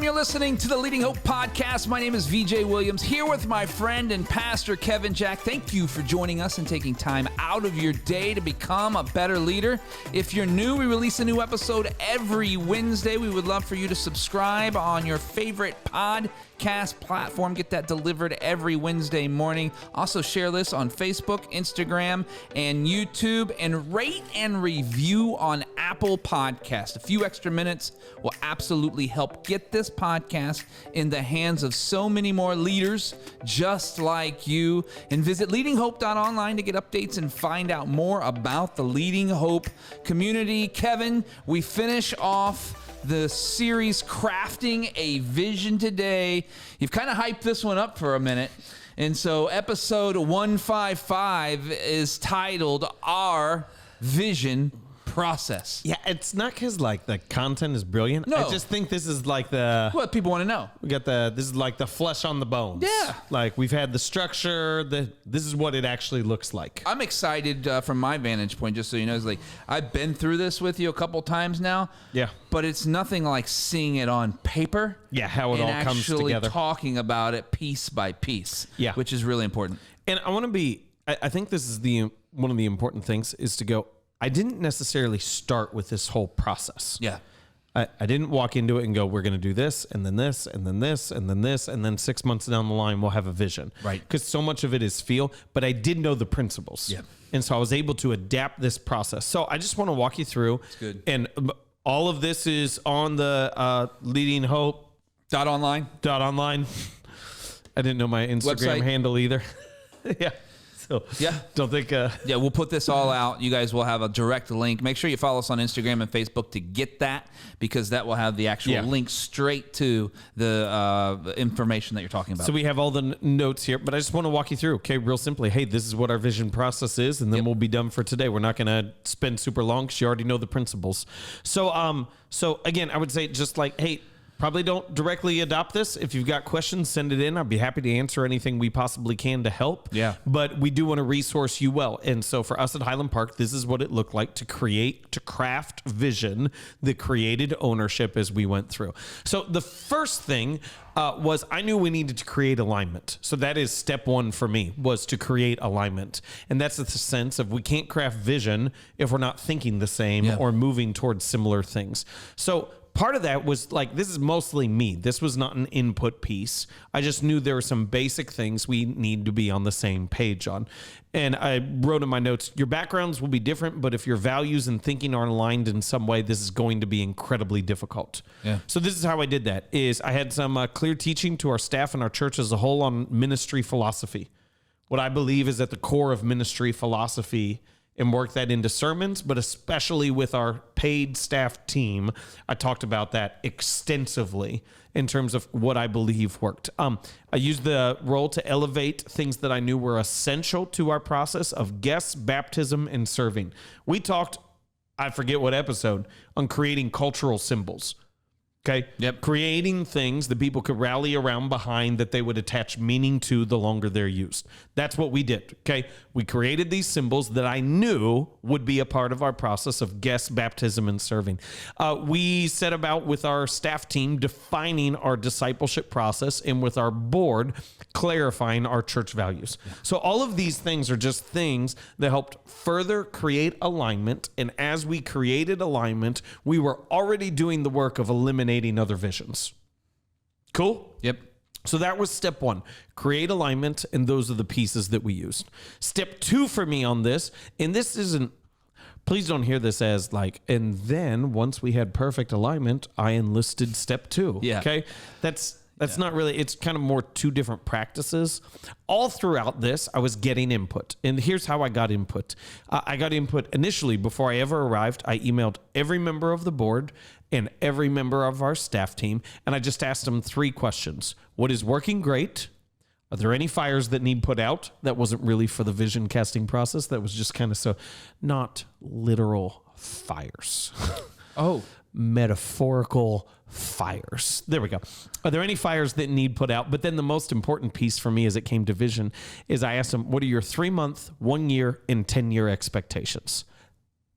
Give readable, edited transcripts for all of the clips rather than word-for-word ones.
You're listening to the Leading Hope Podcast. My name is VJ Williams, here with my friend and pastor, Kevin Jack. Thank you for joining us and taking time out of your day to become a better leader. If you're new, we release a new episode every Wednesday. We would love for you to subscribe on your favorite podcast platform. Get that delivered every Wednesday morning. Also share this on Facebook, Instagram, and YouTube, and rate and review on Apple Podcast. A few extra minutes will absolutely help get this podcast in the hands of so many more leaders just like you. And visit leadinghope.online to get updates and find out more about the Leading Hope community. Kevin, we finish off the series Crafting a Vision today. You've kind of hyped this one up for a minute. And so episode 155 is titled Our Vision Process. Yeah, it's not because like the content is brilliant. No. I just think this is like the What people want to know. this is like the flesh on the bones. Yeah. Like we've had the structure, this is what it actually looks like. I'm excited from my vantage point, just so you know. It's like I've been through this with you a couple times now. Yeah. But it's nothing like seeing it on paper. Yeah, how it and all comes actually together. talking about it piece by piece. Yeah. Which is really important. And I think this is one of the important things is to go, I didn't necessarily start with this whole process. Yeah. I didn't walk into it and go, we're going to do this, and then this, and then this, and then this, and then 6 months down the line, we'll have a vision. Right. Because so much of it is feel, but I did know the principles. Yeah. And so I was able to adapt this process. So I just want to walk you through. It's good. And all of this is on the Leading Hope .online. .online. I didn't know my Instagram Website. handle either. Yeah. So Yeah. don't think. Yeah, we'll put this all out. You guys will have a direct link. Make sure you follow us on Instagram and Facebook to get that, because that will have the actual link straight to the information that you're talking about. So we have all the notes here, but I just want to walk you through. Okay, real simply. Hey, this is what our vision process is, and then we'll be done for today. We're not going to spend super long because you already know the principles. So, so again, I would say just like, hey, probably don't directly adopt this. If you've got questions, send it in. I'd be happy to answer anything we possibly can to help. Yeah. But we do want to resource you well. And so for us at Highland Park, this is what it looked like to craft vision, the created ownership as we went through. So the first thing was I knew we needed to create alignment. So that is step one for me, was to create alignment. And that's the sense of we can't craft vision if we're not thinking the same or moving towards similar things. So part of that was like, this is mostly me. This was not an input piece. I just knew there were some basic things we need to be on the same page on. And I wrote in my notes, your backgrounds will be different, but if your values and thinking are aligned in some way, this is going to be incredibly difficult. Yeah. So this is how I did that, is I had some clear teaching to our staff and our church as a whole on ministry philosophy. What I believe is at the core of ministry philosophy, and work that into sermons, but especially with our paid staff team, I talked about that extensively in terms of what I believe worked. I used the role to elevate things that I knew were essential to our process of guests, baptism, and serving. We talked, I forget what episode, on creating cultural symbols. Okay. Yep. Creating things that people could rally around behind, that they would attach meaning to the longer they're used. That's what we did. Okay. We created these symbols that I knew would be a part of our process of guest baptism and serving. We set about with our staff team defining our discipleship process, and with our board clarifying our church values. Yeah. So all of these things are just things that helped further create alignment. And as we created alignment, we were already doing the work of eliminating other visions. Cool? Yep. So that was step one, create alignment, and those are the pieces that we used. Step two for me on this, and this isn't, please don't hear this as like, and then once we had perfect alignment, I enlisted step two. Yeah. Okay? That's not really, it's kind of more two different practices. All throughout this, I was getting input. And here's how I got input. I got input initially before I ever arrived. I emailed every member of the board and every member of our staff team, and I just asked them 3 questions. What is working great? Are there any fires that need put out? That wasn't really for the vision casting process. That was just kind of so, not literal fires. Oh. Metaphorical fires. There we go. Are there any fires that need put out? But then the most important piece for me as it came to vision is I asked them, what are your 3-month, 1-year, and 10-year expectations?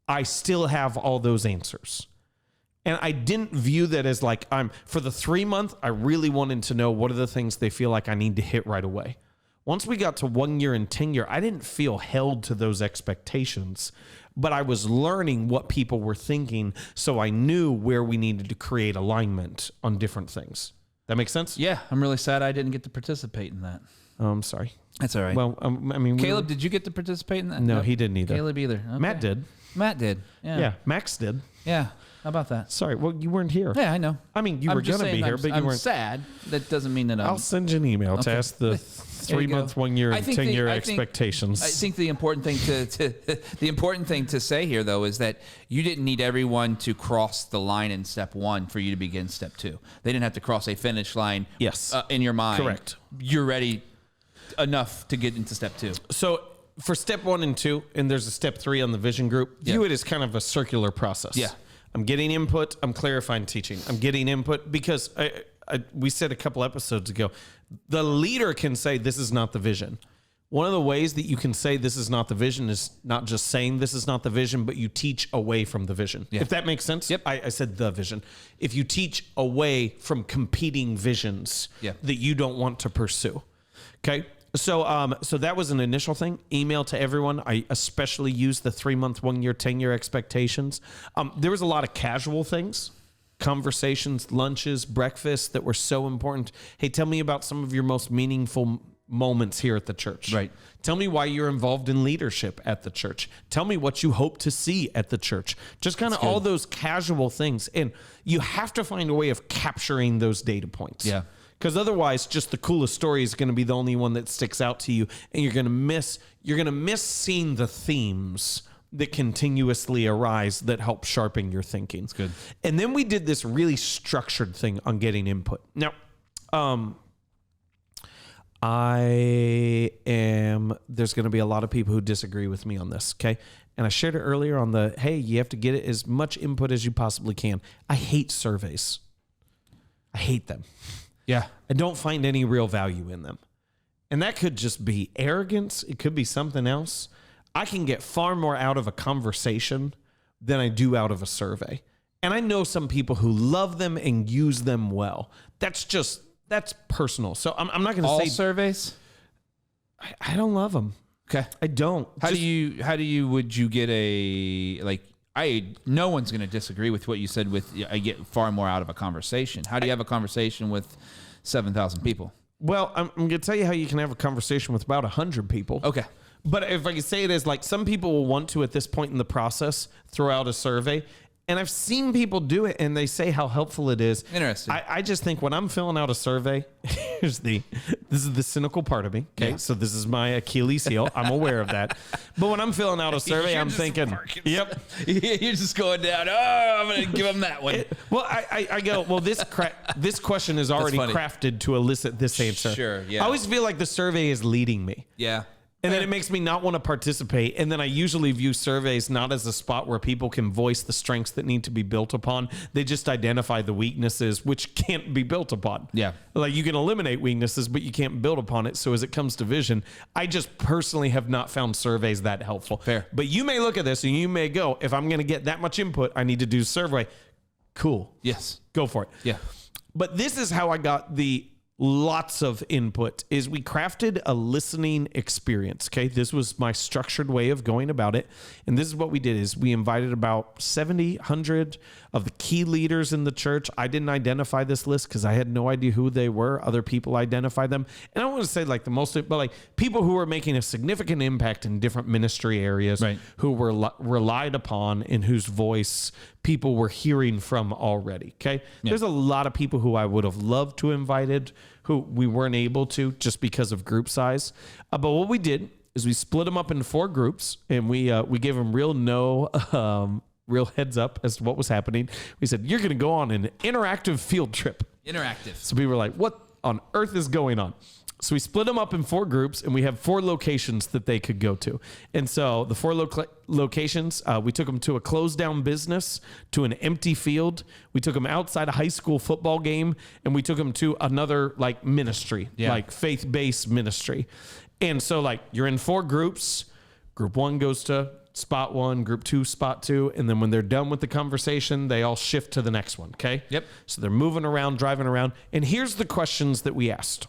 I still have all those answers. And I didn't view that as like, for the 3 month, I really wanted to know what are the things they feel like I need to hit right away. Once we got to 1 year and 10 year, I didn't feel held to those expectations, but I was learning what people were thinking. So I knew where we needed to create alignment on different things. That makes sense? Yeah, I'm really sad I didn't get to participate in that. I'm sorry. That's all right. Well, I mean, Caleb, did you get to participate in that? No, he didn't either. Caleb either. Okay. Matt did. Matt did. Yeah. Yeah, Max did. Yeah. How about that? Sorry, well, you weren't here. Yeah, I know. I mean, you I'm were just going to be saying here, I'm- but you I'm weren't. sad. That doesn't mean that I'm... I'll send you an email to ask the 3 month, 1 year, and 10 year expectations. I think the important thing the important thing to say here, though, is that you didn't need everyone to cross the line in step 1 for you to begin step 2. They didn't have to cross a finish line. Yes. In your mind. Correct. You're ready enough to get into step 2. So for step 1 and 2, and there's a step 3 on the vision group, view it as kind of a circular process. Yeah. I'm getting input. I'm clarifying teaching. I'm getting input because we said a couple episodes ago, the leader can say, this is not the vision. One of the ways that you can say this is not the vision is not just saying this is not the vision, but you teach away from the vision. Yeah. If that makes sense. Yep. I said the vision. If you teach away from competing visions that you don't want to pursue. Okay. So so that was an initial thing. Email to everyone. I especially used the 3 month, 1 year, 10 year expectations. There was a lot of casual things, conversations, lunches, breakfasts that were so important. Hey, tell me about some of your most meaningful moments here at the church. Right. Tell me why you're involved in leadership at the church. Tell me what you hope to see at the church. Just kind of all those casual things. And you have to find a way of capturing those data points. Yeah. Because otherwise, just the coolest story is going to be the only one that sticks out to you, and you're going to miss seeing the themes that continuously arise that help sharpen your thinking. That's good. And then we did this really structured thing on getting input. Now, there's going to be a lot of people who disagree with me on this, okay? And I shared it earlier on hey, you have to get as much input as you possibly can. I hate surveys. I hate them. Yeah. I don't find any real value in them. And that could just be arrogance. It could be something else. I can get far more out of a conversation than I do out of a survey. And I know some people who love them and use them well. That's personal. So I'm not going to say surveys. I don't love them. Okay. I don't. Would you get no one's going to disagree with what you said with, I get far more out of a conversation. How do you have a conversation with 7,000 people? Well, I'm going to tell you how you can have a conversation with about 100 people. Okay. But if I can say it as like some people will want to at this point in the process throw out a survey. And I've seen people do it and they say how helpful it is. Interesting. I just think when I'm filling out a survey, this is the cynical part of me. Okay. Yeah. So this is my Achilles heel. I'm aware of that. But when I'm filling out a survey, I'm thinking, yep. You're just going down. Oh, I'm going to give them that one. I go, well, this question is already crafted to elicit this answer. Sure. Yeah. I always feel like the survey is leading me. Yeah. And then it makes me not want to participate. And then I usually view surveys not as a spot where people can voice the strengths that need to be built upon. They just identify the weaknesses, which can't be built upon. Yeah. Like you can eliminate weaknesses, but you can't build upon it. So as it comes to vision, I just personally have not found surveys that helpful. Fair. But you may look at this and you may go, if I'm going to get that much input, I need to do a survey. Cool. Yes. Go for it. Yeah. But this is how I got the lots of input is we crafted a listening experience. Okay. This was my structured way of going about it. And this is what we did is we invited about 70, 100 of the key leaders in the church. I didn't identify this list because I had no idea who they were. Other people identified them. And I don't want to say like the most, but like people who were making a significant impact in different ministry areas, right, who were relied upon and whose voice people were hearing from already. Okay. Yeah. There's a lot of people who I would have loved to invited who we weren't able to just because of group size. But what we did is we split them up into 4 groups and we gave them real heads up as to what was happening. We said, you're going to go on an interactive field trip. Interactive. So we were like, what on earth is going on? So we split them up in 4 groups and we have 4 locations that they could go to. And so the 4 locations, we took them to a closed down business, to an empty field. We took them outside a high school football game, and we took them to another like ministry, like faith-based ministry. And so like you're in 4 groups. Group 1 goes to spot one, group two, spot two. And then when they're done with the conversation, they all shift to the next one. Okay. Yep. So they're moving around, driving around. And here's the questions that we asked.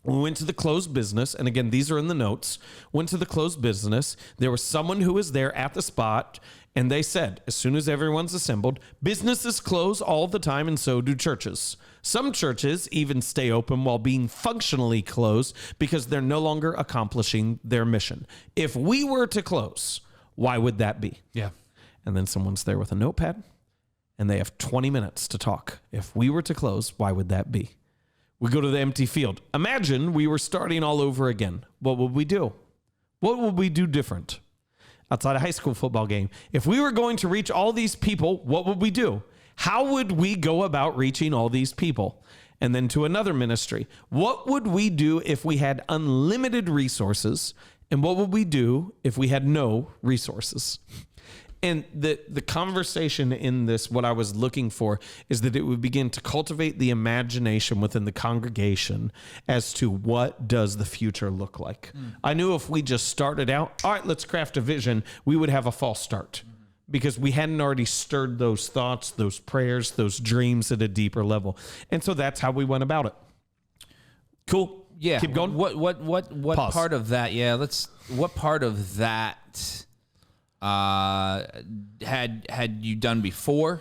We went to the closed business. And again, these are in the notes. Went to the closed business. There was someone who was there at the spot. And they said, as soon as everyone's assembled, businesses close all the time, and so do churches. Some churches even stay open while being functionally closed because they're no longer accomplishing their mission. If we were to close, why would that be? Yeah. And then someone's there with a notepad, and they have 20 minutes to talk. If we were to close, why would that be? We go to the empty field. Imagine we were starting all over again. What would we do? What would we do different? Outside a high school football game, if we were going to reach all these people, what would we do? How would we go about reaching all these people? And then to another ministry, what would we do if we had unlimited resources? And what would we do if we had no resources? And the conversation in this, what I was looking for, is that it would begin to cultivate the imagination within the congregation as to what does the future look like. I knew if we just started out, all right, let's craft a vision, we would have a false start because we hadn't already stirred those thoughts, those prayers, those dreams at a deeper level. And so that's how we went about it. Cool. Yeah. Keep going. What Pause. part of that? Yeah. What part of that had you done before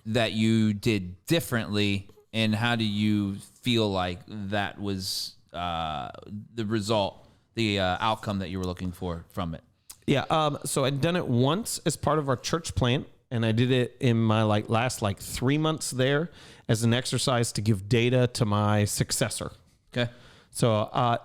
that you did differently, and how do you feel like that was the result, the outcome that you were looking for from it? Yeah. So I'd done it once as part of our church plant, and I did it in my last 3 months there as an exercise to give data to my successor. Okay. So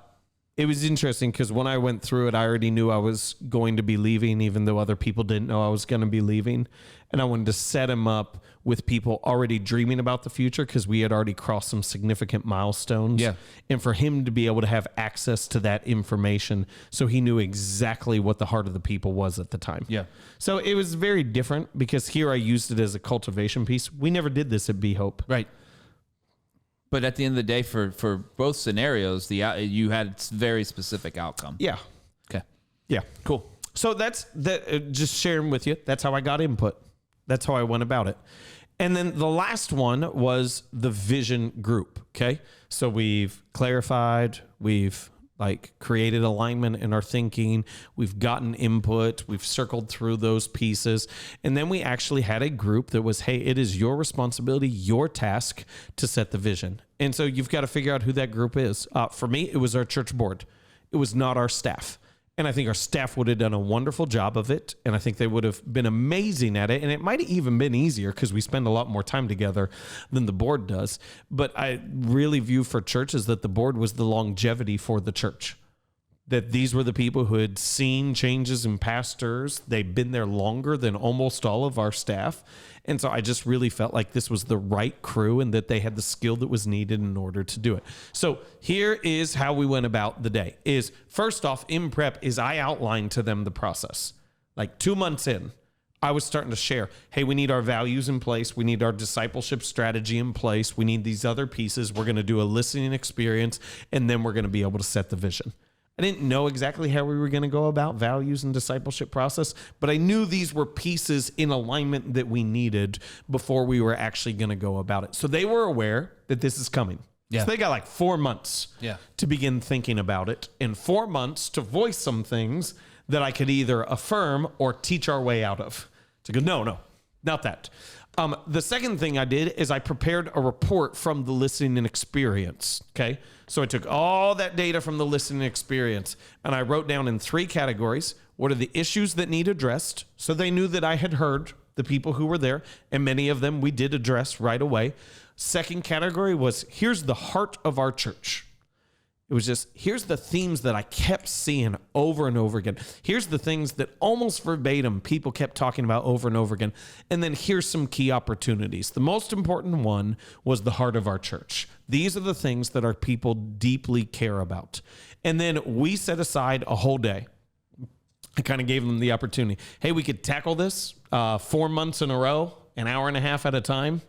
it was interesting because when I went through it, I already knew I was going to be leaving, even though other people didn't know I was going to be leaving. And I wanted to set him up with people already dreaming about the future because we had already crossed some significant milestones. Yeah. And for him to be able to have access to that information so he knew exactly what the heart of the people was at the time. Yeah. So it was very different because here I used it as a cultivation piece. We never did this at Be Hope. Right. But at the end of the day, for both scenarios, you had very specific outcome. Yeah. Okay. Yeah. Cool. So that's that. Just sharing with you. That's how I got input. That's how I went about it. And then the last one was the vision group. Okay. So we've clarified, we've created alignment in our thinking. We've gotten input. We've circled through those pieces. And then we actually had a group that was, hey, it is your responsibility, your task to set the vision. And so you've got to figure out who that group is. For me, it was our church board. It was not our staff. And I think our staff would have done a wonderful job of it. And I think they would have been amazing at it. And it might have even been easier because we spend a lot more time together than the board does. But I really view for churches that the board was the longevity for the church. That these were the people who had seen changes in pastors. They'd been there longer than almost all of our staff. And so I just really felt like this was the right crew and that they had the skill that was needed in order to do it. So here is how we went about the day. Is first off, in prep, is I outlined to them the process. 2 months in, I was starting to share, hey, we need our values in place. We need our discipleship strategy in place. We need these other pieces. We're going to do a listening experience, and then we're going to be able to set the vision. I didn't know exactly how we were going to go about values and discipleship process, but I knew these were pieces in alignment that we needed before we were actually going to go about it. So they were aware that this is coming. Yeah. So they got 4 months to begin thinking about it, and 4 months to voice some things that I could either affirm or teach our way out of. To go, no, not that. The second thing I did is I prepared a report from the listening experience. Okay. So I took all that data from the listening experience and I wrote down in 3 categories, what are the issues that need addressed? So they knew that I had heard the people who were there, and many of them we did address right away. Second category was, here's the heart of our church. It was just, here's the themes that I kept seeing over and over again. Here's the things that almost verbatim people kept talking about over and over again. And then here's some key opportunities. The most important one was the heart of our church. These are the things that our people deeply care about. And then we set aside a whole day. I kind of gave them the opportunity. Hey, we could tackle this 4 months in a row, an hour and a half at a time.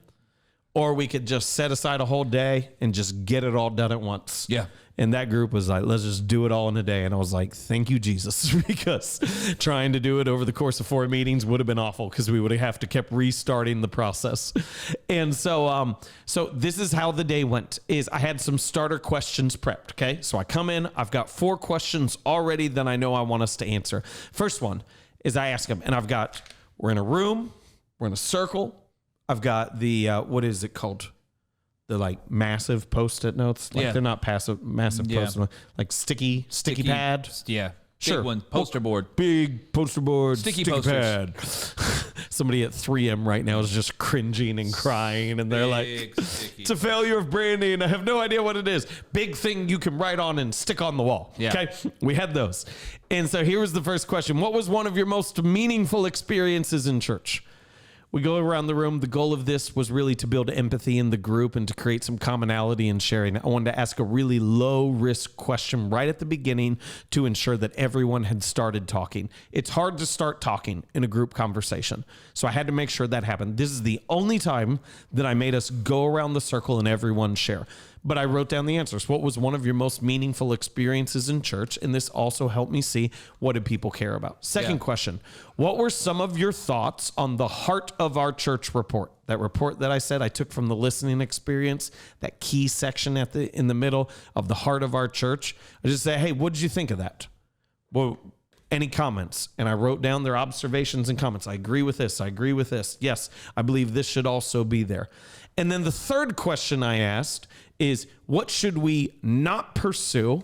or we could just set aside a whole day and just get it all done at once. Yeah. And that group was like, let's just do it all in a day. And I was like, thank you, Jesus, because trying to do it over the course of 4 meetings would have been awful because we would have to kept restarting the process. And so this is how the day went. Is I had some starter questions prepped. Okay. So I come in, I've got 4 questions already that I know I want us to answer. First one is I ask them, and we're in a room, we're in a circle. I've got the, what is it called? The like massive Post-it notes. Like they're not massive Post-it notes. Like sticky pad. Yeah. Sure. Big one. Poster board. Big poster board. Sticky pad. Somebody at 3M right now is just cringing and crying. And they're like, it's a failure of branding. I have no idea what it is. Big thing you can write on and stick on the wall. Yeah. Okay. We had those. And so here was the first question. What was one of your most meaningful experiences in church? We go around the room. The goal of this was really to build empathy in the group and to create some commonality and sharing. I wanted to ask a really low risk question right at the beginning to ensure that everyone had started talking. It's hard to start talking in a group conversation. So I had to make sure that happened. This is the only time that I made us go around the circle and everyone share. But I wrote down the answers. What was one of your most meaningful experiences in church? And this also helped me see what did people care about. Second question, what were some of your thoughts on the Heart of Our Church report? That report that I said I took from the listening experience, that key section in the middle of the Heart of Our Church. I just say, hey, what did you think of that? Well, any comments? And I wrote down their observations and comments. I agree with this. I agree with this. Yes, I believe this should also be there. And then the third question I asked is, what should we not pursue?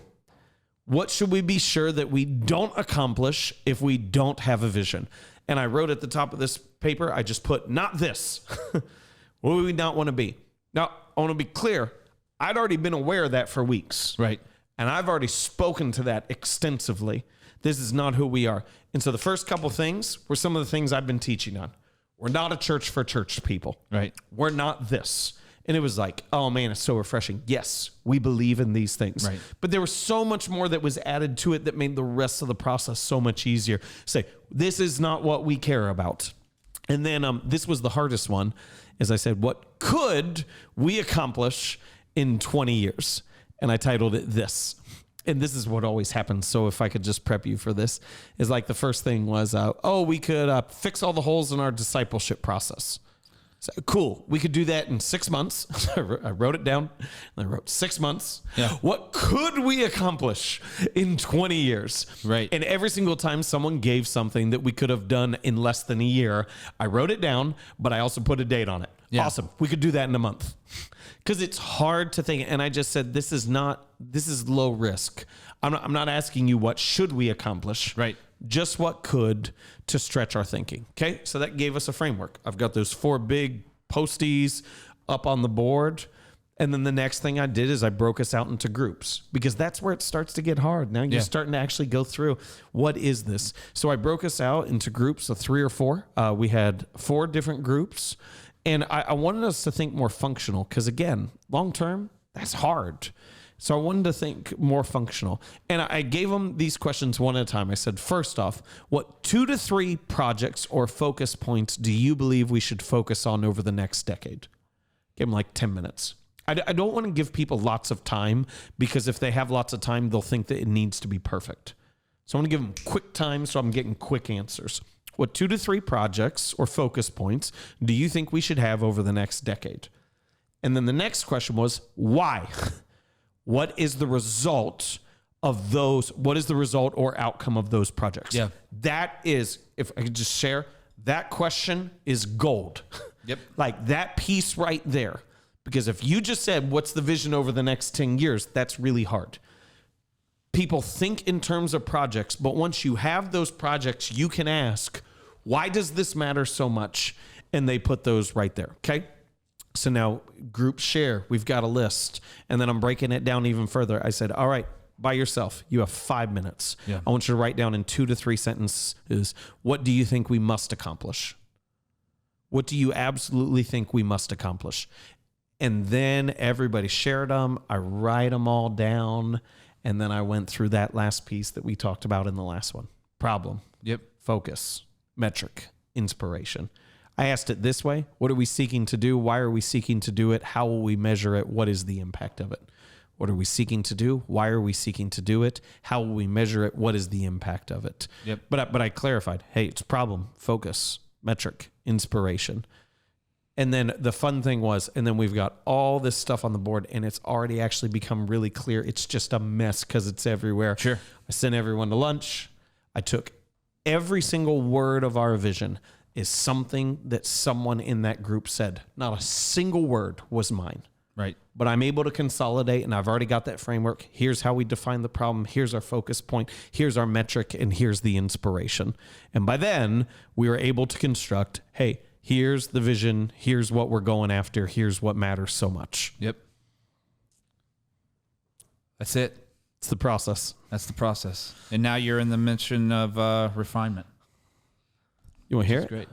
What should we be sure that we don't accomplish if we don't have a vision? And I wrote at the top of this paper, I just put, not this. What do we not want to be? Now, I want to be clear. I'd already been aware of that for weeks. Right. And I've already spoken to that extensively. This is not who we are. And so the first couple things were some of the things I've been teaching on. We're not a church for church people. Right. We're not this. And it was like, oh man, it's so refreshing. Yes, we believe in these things. Right. But there was so much more that was added to it that made the rest of the process so much easier. Say, this is not what we care about. And then this was the hardest one. As I said, what could we accomplish in 20 years? And I titled it this. And this is what always happens. So if I could just prep you for this, is like the first thing was, we could fix all the holes in our discipleship process. So, cool. We could do that in 6 months. I wrote it down. And I wrote 6 months. Yeah. What could we accomplish in 20 years? Right. And every single time someone gave something that we could have done in less than a year, I wrote it down, but I also put a date on it. Yeah. Awesome. We could do that in a month. Because it's hard to think. And I just said, this is low risk. I'm not asking you what should we accomplish. Right. Just what could to stretch our thinking. Okay. So that gave us a framework. I've got those 4 big posties up on the board. And then the next thing I did is I broke us out into groups because that's where it starts to get hard. Now you're starting to actually go through what is this? So I broke us out into groups of 3 or 4. We had 4 different groups. And I wanted us to think more functional because, again, long term, that's hard. So I wanted to think more functional. And I gave them these questions one at a time. I said, first off, what 2 to 3 projects or focus points do you believe we should focus on over the next decade? Give them like 10 minutes. I don't want to give people lots of time because if they have lots of time, they'll think that it needs to be perfect. So I want to give them quick time so I'm getting quick answers. What 2 to 3 projects or focus points do you think we should have over the next decade? And then the next question was, why? What is the result of those? What is the result or outcome of those projects? Yeah. That is, if I could just share, that question is gold. Yep. Like that piece right there. Because if you just said, what's the vision over the next 10 years? That's really hard. People think in terms of projects, but once you have those projects, you can ask, why does this matter so much? And they put those right there. Okay. So now group share, we've got a list. And then I'm breaking it down even further. I said, all right, by yourself, you have 5 minutes. Yeah. I want you to write down in 2 to 3 sentences, what do you think we must accomplish? What do you absolutely think we must accomplish? And then everybody shared them. I write them all down. And then I went through that last piece that we talked about in the last one. Problem. Yep. Focus. Metric. Inspiration. I asked it this way. What are we seeking to do? Why are we seeking to do it? How will we measure it? What is the impact of it? What are we seeking to do? Why are we seeking to do it? How will we measure it? What is the impact of it? Yep. But I clarified, hey, it's problem, focus, metric, inspiration. And then the fun thing was, and then we've got all this stuff on the board, and it's already actually become really clear. It's just a mess because it's everywhere. Sure. I sent everyone to lunch. I took every single word of our vision is something that someone in that group said. Not a single word was mine. Right. But I'm able to consolidate, and I've already got that framework. Here's how we define the problem. Here's our focus point. Here's our metric, and here's the inspiration. And by then, we were able to construct, hey, here's the vision. Here's what we're going after. Here's what matters so much. Yep. That's it. It's the process. That's the process. And now you're in the mission of refinement. You want to hear That's it? great.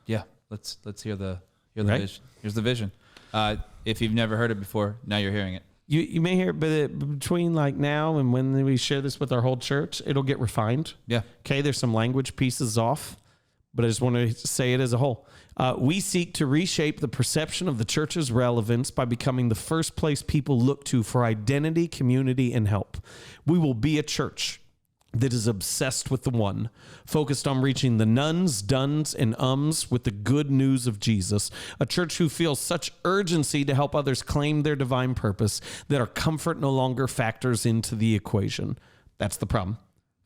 Yeah. Let's hear the Right. vision. Here's the vision. If you've never heard it before, now you're hearing it. You may hear it, but between like now and when we share this with our whole church, it'll get refined. Yeah. Okay, there's some language pieces off, but I just want to say it as a whole. We seek to reshape the perception of the church's relevance by becoming the first place people look to for identity, community, and help. We will be a church that is obsessed with the one, focused on reaching the nones, dones, and ums with the good news of Jesus. A church who feels such urgency to help others claim their divine purpose that our comfort no longer factors into the equation. That's the problem.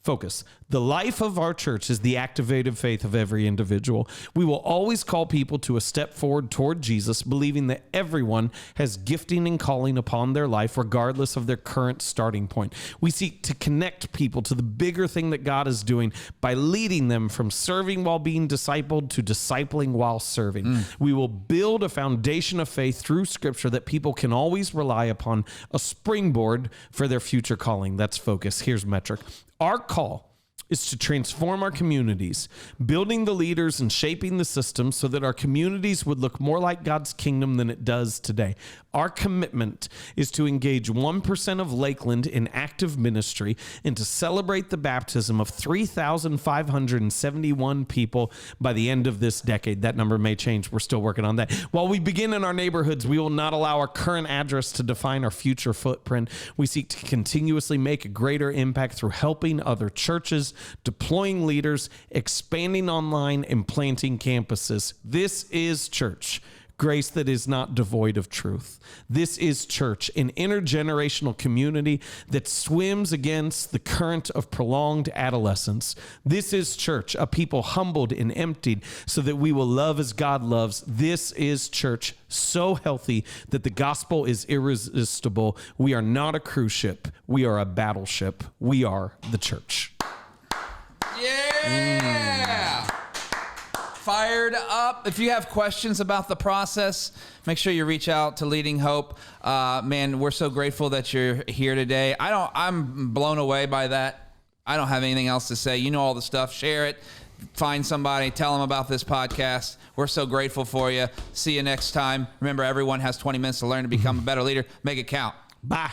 Focus. The life of our church is the activated faith of every individual. We will always call people to a step forward toward Jesus, believing that everyone has gifting and calling upon their life, regardless of their current starting point. We seek to connect people to the bigger thing that God is doing by leading them from serving while being discipled to discipling while serving. We will build a foundation of faith through Scripture that people can always rely upon, a springboard for their future calling. That's focus. Here's metric. Our call is to transform our communities, building the leaders and shaping the systems so that our communities would look more like God's kingdom than it does today. Our commitment is to engage 1% of Lakeland in active ministry and to celebrate the baptism of 3,571 people by the end of this decade. That number may change. We're still working on that. While we begin in our neighborhoods, we will not allow our current address to define our future footprint. We seek to continuously make a greater impact through helping other churches, deploying leaders, expanding online, and planting campuses. This is church. Grace that is not devoid of truth. This is church, an intergenerational community that swims against the current of prolonged adolescence. This is church, a people humbled and emptied so that we will love as God loves. This is church, so healthy that the gospel is irresistible. We are not a cruise ship. We are a battleship. We are the church. Yeah. Fired up. If you have questions about the process, make sure you reach out to Leading Hope. Man, we're so grateful that you're here today. I'm blown away by that. I don't have anything else to say. You know all the stuff. Share it. Find somebody. Tell them about this podcast. We're so grateful for you. See you next time. Remember, everyone has 20 minutes to learn to become a better leader. Make it count. Bye.